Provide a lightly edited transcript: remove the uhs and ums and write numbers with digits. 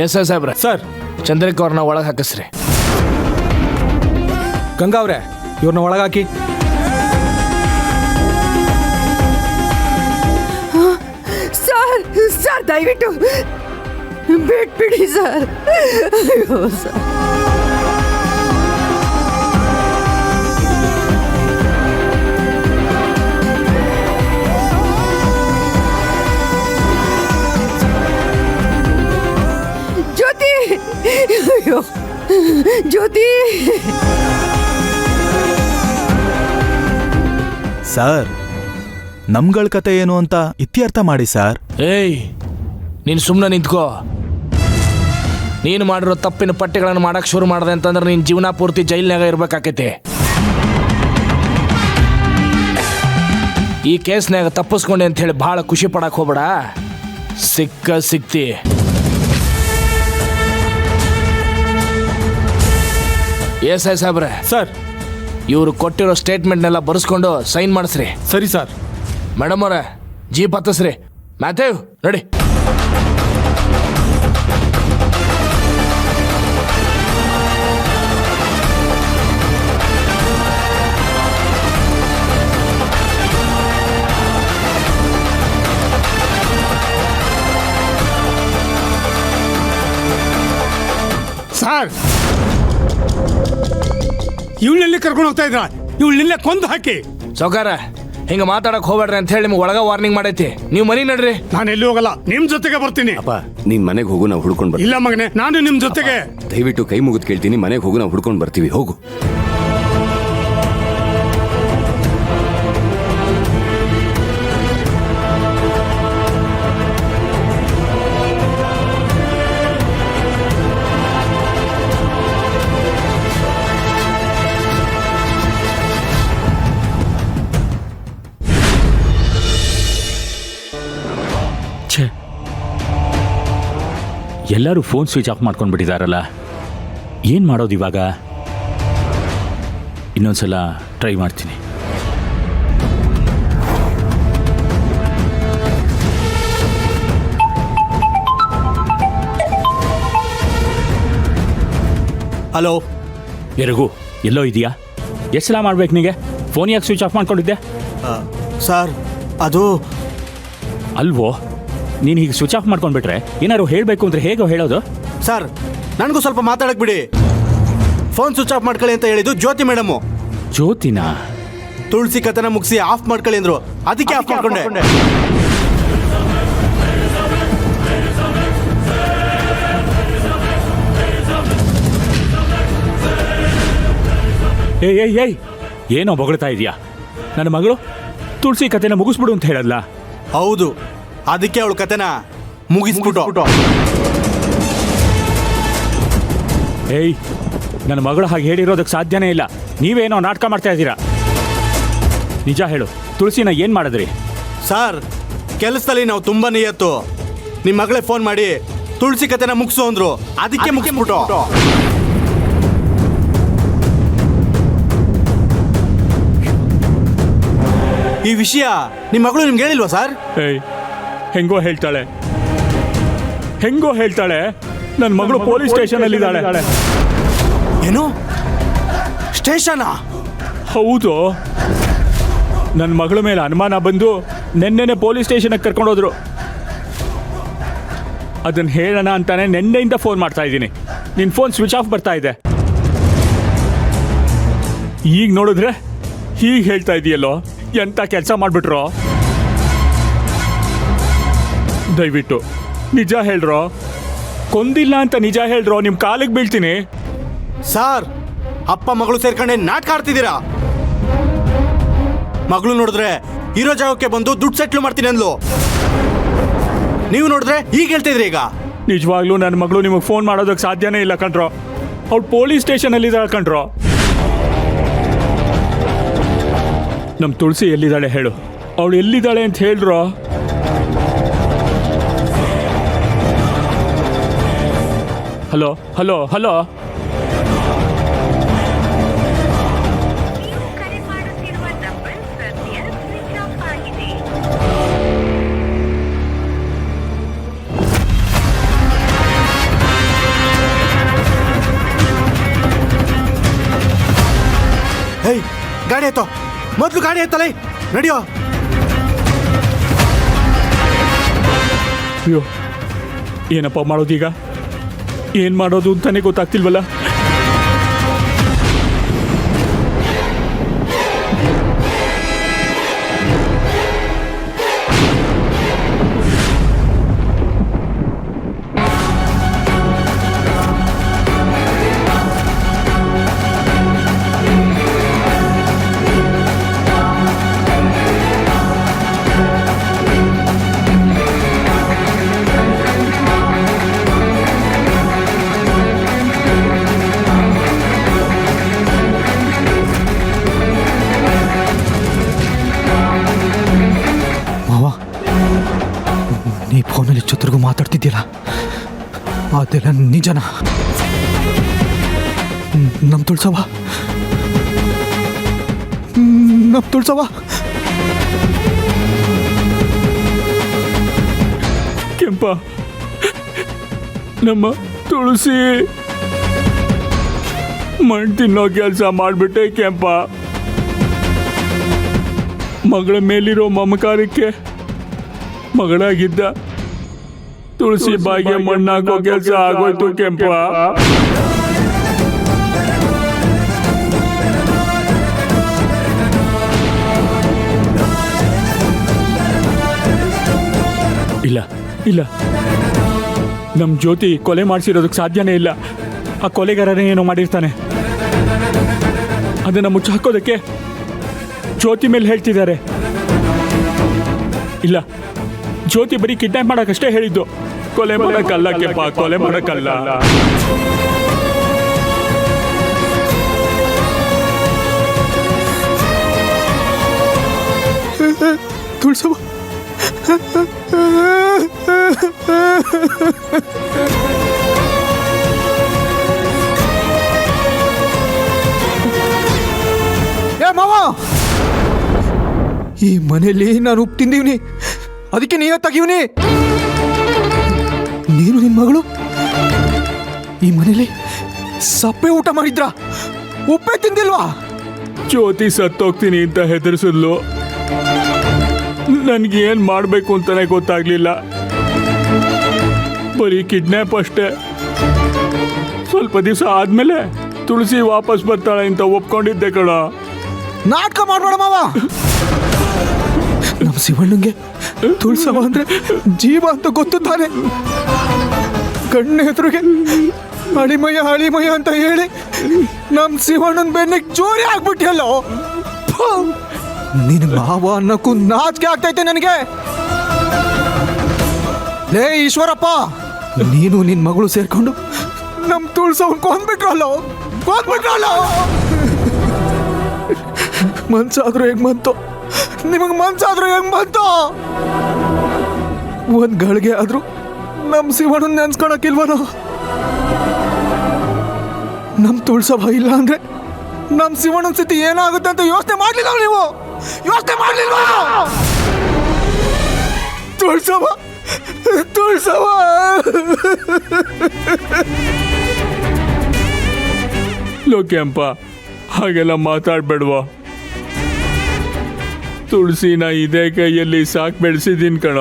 S ಸಾಹೇಬ್ರೆ. Sir, Chandrika ಅವ್ರನ್ನ ಒಳಗೆ ಹಾಕಿಸ್ರಿ. ಗಂಗಾ ಅವ್ರೆ, ಇವ್ರನ್ನ ಒಳಗಾಕಿ. ಸರ್ ಸರ್ ದಯವಿಟ್ಟು ಬಿಟ್ಬಿಡಿ ಸರ್. ಅಯ್ಯೋ ಸರ್. ಜ್ಯೋತಿ, ಅಯ್ಯೋ ಜ್ಯೋತಿ. ಸರ್, ನಮ್ಗಳ ಕತೆ ಏನು ಅಂತ ಇತ್ಯರ್ಥ ಮಾಡಿ ಸರ್. ಏಯ್, ನೀನು ಸುಮ್ಮನೆ ನಿಂತ್ಕೋ. ನೀನು ಮಾಡಿರೋ ತಪ್ಪಿನ ಪಟ್ಟಿಗಳನ್ನು ಮಾಡಕ್ಕೆ ಶುರು ಮಾಡಿದೆ ಅಂತಂದ್ರೆ ನೀನು ಜೀವನ ಪೂರ್ತಿ ಜೈಲ್ನಾಗ ಇರ್ಬೇಕಾಕೈತಿ. ಈ ಕೇಸ್ನಾಗ ತಪ್ಪಿಸ್ಕೊಂಡೆ ಅಂತ ಹೇಳಿ ಭಾಳ ಖುಷಿ ಪಡಕ್ಕೆ ಹೋಗ್ಬೇಡ. ಸಿಕ್ತಿ. ಎಸ್ ಐ ಸಾಹೇಬ್ರೆ. ಸರ್, ಇವರು ಕೊಟ್ಟಿರೋ ಸ್ಟೇಟ್ಮೆಂಟ್ನೆಲ್ಲ ಬರೆಸ್ಕೊಂಡು ಸೈನ್ ಮಾಡಿಸ್ರಿ. ಸರಿ ಸರ್. ಮೇಡಮ್ ಅವರೇ, ಜೀಪ್ ಹತ್ತಿಸ್ರಿ. Matthew ready. ಸರ್, ಇವಳನ್ನೆಲ್ಲಿ ಕರ್ಕೊಂಡು ಹೋಗ್ತಾ ಇದ್ರ? ಇವಳನ್ನೆಲ್ಲ ಕೊಂದು ಹಾಕಿ. ಸೌಕಾರ, ಹಿಂಗ ಮಾತಾಡಕ್ ಹೋಗ್ಬೇಡ್ರಿ ಅಂತ ಹೇಳಿ ನಿಮ್ಗೆ ಒಳಗ ವಾರ್ನಿಂಗ್ ಮಾಡೈತಿ. ನೀವು ಮನೆ ನಡ್ರಿ. ನಾನು ಎಲ್ಲಿ ಹೋಗಲ್ಲ, ನಿಮ್ ಜೊತೆಗೆ ಬರ್ತೀನಿ. ಅಪ್ಪ, ನೀನ್ ಮನೆಗೆ ಹೋಗು, ನಾವು ಹುಡ್ಕೊಂಡು ಬರ್ತೀವಿ. ಇಲ್ಲ ಮಗನೇ, ನಾನು ನಿಮ್ ಜೊತೆಗೆ. ದಯವಿಟ್ಟು ಕೈ ಮುಗಿದು ಕೇಳ್ತೀನಿ, ಮನೆಗೆ ಹೋಗು, ನಾವು ಹುಡ್ಕೊಂಡು ಬರ್ತೀವಿ. ಹೋಗು. ಎಲ್ಲರೂ ಫೋನ್ ಸ್ವಿಚ್ ಆಫ್ ಮಾಡ್ಕೊಂಡ್ಬಿಟ್ಟಿದಾರಲ್ಲ, ಏನು ಮಾಡೋದು ಇವಾಗ? ಇನ್ನೊಂದ್ಸಲ ಟ್ರೈ ಮಾಡ್ತೀನಿ. ಹಲೋ ಎರಗು, ಎಲ್ಲೋ ಇದೆಯಾ? ಎಷ್ಟು ಸಲ ಮಾಡ್ಬೇಕು ನಿಮಗೆ? ಫೋನ್ ಯಾಕೆ ಸ್ವಿಚ್ ಆಫ್ ಮಾಡ್ಕೊಂಡಿದ್ದೆ? ಸರ್, ಅದು ಅಲ್ವೋ, ನೀನು ಹೀಗೆ ಸ್ವಿಚ್ ಆಫ್ ಮಾಡ್ಕೊಂಡ್ಬಿಟ್ರೆ ಏನಾದ್ರು ಹೇಳಬೇಕು ಅಂದರೆ ಹೇಗೋ ಹೇಳೋದು? ಸರ್, ನನಗೂ ಸ್ವಲ್ಪ ಮಾತಾಡಕ್ ಬಿಡಿ. ಫೋನ್ ಸ್ವಿಚ್ ಆಫ್ ಮಾಡ್ಕೊಳ್ಳಿ ಅಂತ ಹೇಳಿದ್ದು ಜ್ಯೋತಿ ಮೇಡಮು. ಜ್ಯೋತಿನಾ? ತುಳಸಿ ಕಥನ ಮುಗಿಸಿ ಆಫ್ ಮಾಡ್ಕೊಳ್ಳಿ ಅಂದ್ರು, ಅದಕ್ಕೆ ಆಫ್ ಮಾಡ್ಕೊಂಡೆ. ಏಯ್ ಏನೋ ಬೊಗಳ್ತಾ ಇದೆಯಾ? ನನ್ನ ಮಗಳು ತುಳಸಿ ಕಥೆನ ಮುಗಿಸ್ಬಿಡು ಅಂತ ಹೇಳಲ್ಲ? ಹೌದು, ಅದಕ್ಕೆ ಅವಳು ಕಥೆನ ಮುಗಿಸ್ಬಿಟ್ಟು. ಏಯ್, ನನ್ನ ಮಗಳು ಹಾಗೆ ಹೇಳಿರೋದಕ್ಕೆ ಸಾಧ್ಯನೇ ಇಲ್ಲ. ನೀವೇನೋ ನಾಟಕ ಮಾಡ್ತಾ ಇದ್ದೀರಾ. ನಿಜ ಹೇಳು, ತುಳಸಿನ ಏನು ಮಾಡಿದ್ರಿ? ಸರ್, ಕೆಲಸದಲ್ಲಿ ನಾವು ತುಂಬಾ ನಿಯತ್ತು. ನಿಮ್ಮ ಮಗಳೇ ಫೋನ್ ಮಾಡಿ ತುಳಸಿ ಕಥೆನ ಮುಗಿಸು ಅಂದ್ರು, ಅದಕ್ಕೆ ಮುಗಿಸ್ಬಿಟ್ಟು. ಈ ವಿಷಯ ನಿಮ್ಮ ಮಗಳು ನಿಮ್ಗೆ ಹೇಳಿಲ್ವಾ ಸರ್? ಏಯ್, ಹೆಂಗೋ ಹೇಳ್ತಾಳೆ. ನನ್ನ ಮಗಳು ಪೊಲೀಸ್ ಸ್ಟೇಷನ್ ಅಲ್ಲಿ ಇದ್ದಾಳೆ. ಏನು? ಸ್ಟೇಷನಾ? ಹೌದು, ನನ್ನ ಮಗಳ ಮೇಲೆ ಅನುಮಾನ ಬಂದು ನೆನ್ನೆನೆ ಪೊಲೀಸ್ ಸ್ಟೇಷನ್ಗೆ ಕರ್ಕೊಂಡೋದ್ರು. ಅದನ್ನ ಹೇಳೋಣ ಅಂತಾನೆ ನೆನ್ನೆಯಿಂದ ಫೋನ್ ಮಾಡ್ತಾ ಇದ್ದೀನಿ. ನಿನ್ನ ಫೋನ್ ಸ್ವಿಚ್ ಆಫ್ ಬರ್ತಾ ಇದೆ. ಈಗ ನೋಡಿದ್ರೆ ಹೀಗೆ ಹೇಳ್ತಾ ಇದೆಯಲ್ಲೋ, ಎಂತ ಕೆಲಸ ಮಾಡಿಬಿಟ್ರೋ? ದಯವಿಟ್ಟು ನಿಜ ಹೇಳ್ರೋ, ಕೊಂದಿಲ್ಲ ಅಂತ ನಿಜ ಹೇಳ್ರೋ, ನಿಮ್ಮ ಕಾಲಿಗೆ ಬೀಳ್ತೀನಿ. ಸರ್, ಅಪ್ಪ ಮಗಳು ಸೇರ್ಕೊಂಡೆ ನಾಟಕ ಆಡ್ತಿದ್ದೀರಾ. ಮಗಳು ನೋಡಿದ್ರೆ ಇರೋ ಜಾಗಕ್ಕೆ ಬಂದು ದುಡ್ಡು ಸೆಟ್ಲು ಮಾಡ್ತೀನಿ ಅಂದ್ಲು. ನೀವು ನೋಡಿದ್ರೆ ಈಗ ಹೇಳ್ತಿದ್ರಿ. ಈಗ ನಿಜವಾಗ್ಲೂ ನನ್ನ ಮಗಳು ನಿಮಗೆ ಫೋನ್ ಮಾಡೋದಕ್ಕೆ ಸಾಧ್ಯನೇ ಇಲ್ಲ ಕಣ್ರೋ. ಅವಳು ಪೊಲೀಸ್ ಸ್ಟೇಷನಲ್ಲಿ ಇದ್ದಾಳೆ ಕಣ್ರೋ. ನಮ್ಮ ತುಳಸಿ ಎಲ್ಲಿದ್ದಾಳೆ ಹೇಳು? ಅವಳು ಎಲ್ಲಿದ್ದಾಳೆ ಅಂತ ಹೇಳ್ರೋ. ಹಲೋ ಹಲೋ ಹಲೋ ಹೇಯ್ ಗಾಡಿ ಎತ್ತೋ, ಮೊದಲು ಗಾಡಿ ಎತ್ತಲೇ, ನಡಿಯೋ. ಅಯ್ಯೋ ಏನಪ್ಪ ಮಾಡೋದೀಗ? ಏನು ಮಾಡೋದು ಅಂತಾನೆ ಗೊತ್ತಾಗ್ತಿಲ್ವಲ್ಲ. ಮಾವ, ನೀ ಫೋನಲ್ಲಿ ಜೊತೆಗೂ ಮಾತಾಡ್ತಿದ್ಯಲ್ಲ, ಅದೆಲ್ಲ ನಿಜನಾ? ನಮ್ಮ ತುಳ್ಸವ, ನಮ್ಮ ತುಳ್ಸವ. ಕೆಂಪ, ನಮ್ಮ ತುಳಸಿ ಮಣ್ಣು ತಿನ್ನೋ ಕೆಲಸ ಮಾಡಿಬಿಟ್ಟೆ ಕೆಂಪ. ಮಗಳ ಮೇಲಿರೋ ಮಮಕಾರಕ್ಕೆ ಮಗಳಾಗಿದ್ದ ತುಳಸಿ ಬಾಯಿಗೆ ಮಣ್ಣಾಕೋ ಕೆಲಸ ಆಗೋಯ್ತು ಕೆಂಪ. ಇಲ್ಲ ಇಲ್ಲ, ನಮ್ಮ ಜ್ಯೋತಿ ಕೊಲೆ ಮಾಡಿಸಿರೋದಕ್ಕೆ ಸಾಧ್ಯನೇ ಇಲ್ಲ. ಆ ಕೊಲೆಗಾರನೇ ಏನೋ ಮಾಡಿರ್ತಾನೆ. ಅದನ್ನು ಮುಚ್ಚಾಕೋದಕ್ಕೆ ಜ್ಯೋತಿ ಮೇಲೆ ಹೇಳ್ತಿದ್ದಾರೆ. ಇಲ್ಲ, ಜ್ಯೋತಿ ಬರೀ ಕಿಡ್ನಾಪ್ ಮಾಡಕ್ಕಷ್ಟೇ ಹೇಳಿದ್ದು, ಕೊಲೆ ಮಾಡಕ್ಕಲ್ಲ ಕೆಂಪ, ಕೊಲೆ ಮಾಡಕ್ಕಲ್ಲ. ತುಳ್ಸವ, ಏ ಮಾವ, ಈ ಮನೆಯಲ್ಲಿ ನಾನು ಉಪ್ಪು ತಿಂದೀವ್ನಿ, ಅದಕ್ಕೆ ನೀವೇ ತೆಗಿವ್ನಿ. ನೀನು ನಿನ್ನ ಮಗಳು ಈ ಮನೇಲಿ ಸಪ್ಪೆ ಊಟ ಮಾಡಿದ್ರ, ಉಪ್ಪೇ ತಿಂದಿಲ್ವಾ? ಜ್ಯೋತಿ ಸತ್ತೋಗ್ತೀನಿ ಅಂತ ಹೆದರ್ಸಿದ್ಲು. ನನ್ಗೇನ್ ಮಾಡ್ಬೇಕು ಅಂತಾನೆ ಗೊತ್ತಾಗ್ಲಿಲ್ಲ. ಬರೀ ಕಿಡ್ನಾಪ್ ಅಷ್ಟೇ. ಸ್ವಲ್ಪ ದಿವಸ ಆದ್ಮೇಲೆ ತುಳಸಿ ವಾಪಸ್ ಬರ್ತಾಳೆ ಅಂತ ಒಪ್ಕೊಂಡಿದ್ದೆ ಕಣ. ನಾಟಕ ಮಾಡ್ಬೇಡ ಮಾವ. ನಮ್ಮ ಶಿವಣ್ಣಂಗೆ ತುಳ್ಸವ ಅಂದ್ರೆ ಜೀವ ಅಂತ ಗೊತ್ತು ತಾನೆ. ಕಣ್ಣ ಎದುರಿಗೆ ಅಳಿಮಯ್ಯ ಅಂತ ಹೇಳಿ ನಮ್ಮ ಶಿವಣ್ಣನ ಬೆನ್ನಿಗೆ ಚೋರಿ ಆಗ್ಬಿಟ್ಟಿಯಲ್ಲೋ. ನಿನ್ ಮಾವ ಅನ್ನಕ್ಕೂ ನಾಚಿಕೆ ಆಗ್ತೈತೆ ನನಗೆ. ಲೇ ಈಶ್ವರಪ್ಪ, ನೀನು ನಿನ್ ಮಗಳು ಸೇರ್ಕೊಂಡು ನಮ್ ತುಳ್ಸವನ್ ಕೊಂದ್ಬಿಟ್ರಲ್ಲೋ. ಮನ್ಸಾದ್ರೂ ಹೆಂಗ್ ಬಂತು ನಿಮಗ್? ಮನ್ಸಾದ್ರೂ ಹೆಂಗ್ ಬಂತು? ಒಂದ್ ಗಳಿಗೆ ಆದ್ರೂ ನಮ್ ಶಿವಣ್ಣನ್ ನೆನ್ಸ್ಕೊಳಕಿಲ್ವನೋ? ನಮ್ ತುಳ್ಸವ ಇಲ್ಲ ಅಂದ್ರೆ ನಮ್ ಶಿವಣ್ಣನ ಸ್ಥಿತಿ ಏನಾಗುತ್ತೆ ಅಂತ ಯೋಚನೆ ಮಾಡ್ಲಿಲ್ಲ ನೀವು? ಯೋಚನೆ ಮಾಡ್ಲಿಲ್ವಾ? ತುಳ್ಸವ ಲೋಕ್ಯಂಪ, ಹಾಗೆಲ್ಲ ಮಾತಾಡ್ಬೇಡ್ವಾ. ತುಳಸಿನ ಇದೇ ಕೈಯಲ್ಲಿ ಸಾಕ್ ಬೆಳೆಸಿದೀನಿ ಕಣ.